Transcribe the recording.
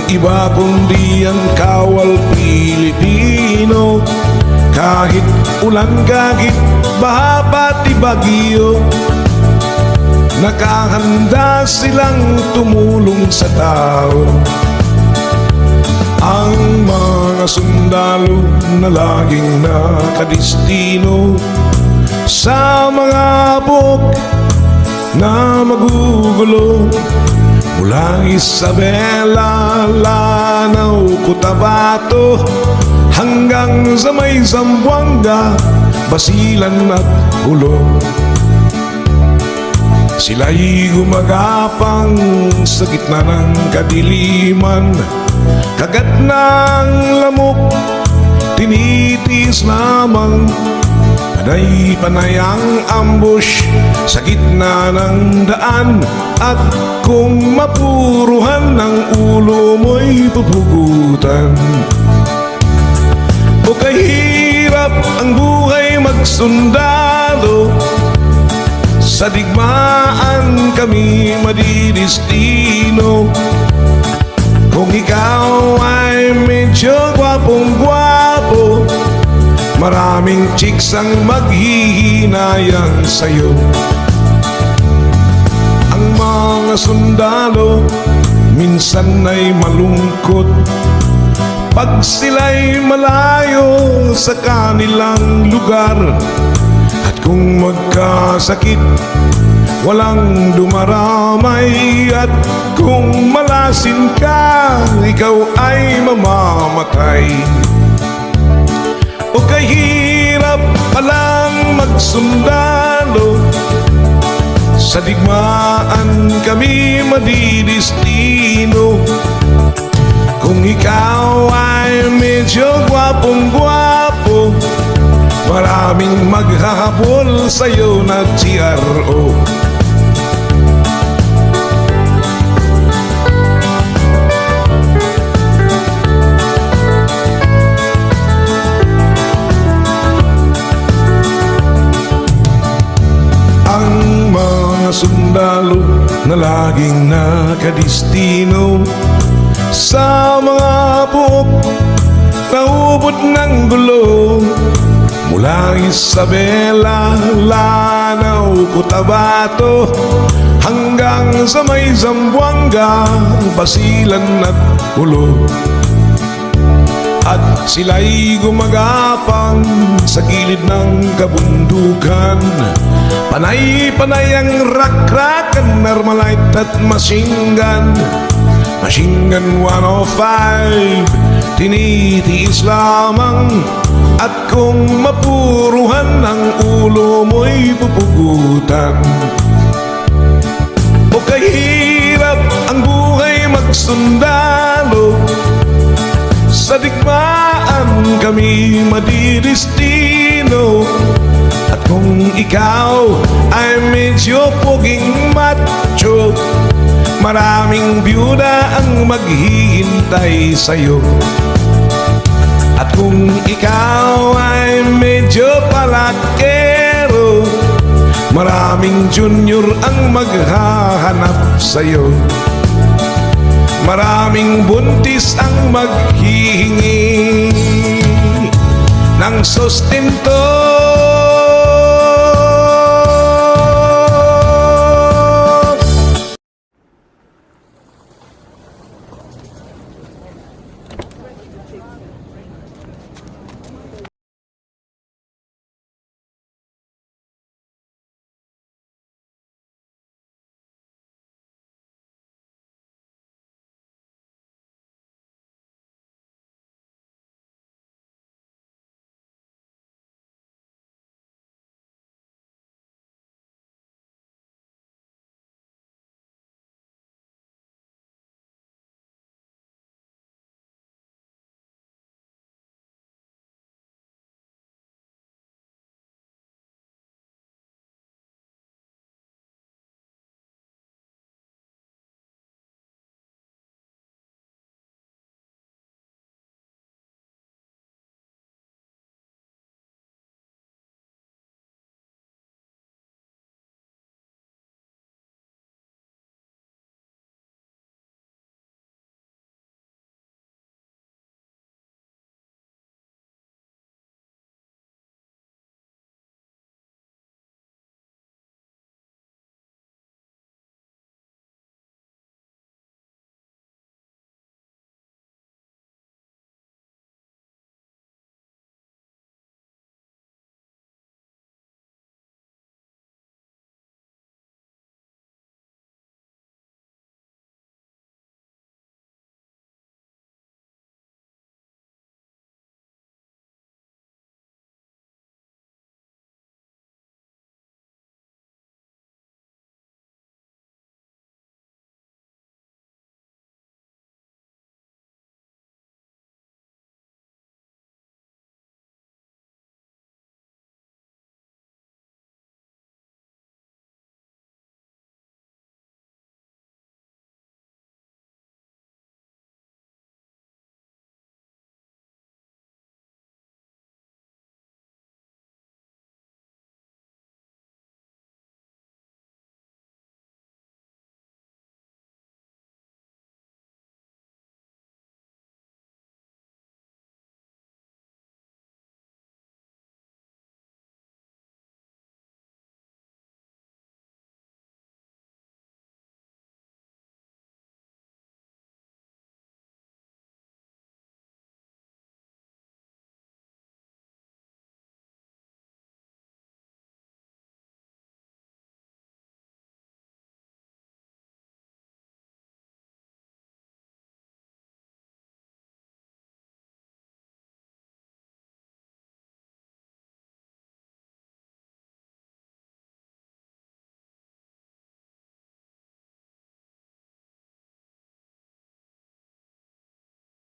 iba kundi ang kawal Pilipino. Kahit ulan, kahit baha, pati bagyo, nakahanda silang tumulong sa tao. Ang mga sundalo na laging nakadistino sa mga buk na magugulo, mula Isabela, Lanao, Cotabato hanggang sa may Zamboanga, Basilan at Ulo. Sila'y gumagapang sa gitna ng kadiliman, kagat ng lamok, tinitiis lamang. Panay-panay ang ambush sa gitna ng daan, at kung mapuruhan ng ulo mo'y pupugutan. O kahirap ang buhay magsundalo, sa digmaan kami madidistino. Kung ikaw ay medyo gwapong-gwapo, maraming chicks ang maghihinayang sa'yo. Ang mga sundalo minsan ay malungkot pag sila'y malayo sa kanilang lugar. At kung magkasakit, walang dumaramay. At kung malasin ka, ikaw ay mamamatay. O kahirap palang magsundalo, sa digmaan kami madidistino. Kung ikaw ay medyo gwapong-gwapo, maraming maghahabol sa'yo na GRO. Sundalo na laging nakadistino sa mga buok na ubod ng gulo, mula Isabela, Lanao, Cotabato hanggang sa may Zamboanga, Basilan at Ulo. At sila'y gumagapang sa gilid ng kabundukan, panay-panay ang rak-rakan, Armalite at machine gun. Machine gun 105, tinitiis lamang. At kung mapuruhan ang ulo mo'y pupugutan. O kahirap ang buhay magsundalo, sa digmaan kami madidistino. At kung ikaw ay medyo poging macho, maraming byuda ang maghihintay sa'yo. At kung ikaw ay medyo palakero, maraming junior ang maghahanap sa'yo. Maraming buntis ang maghihingi ng sustento.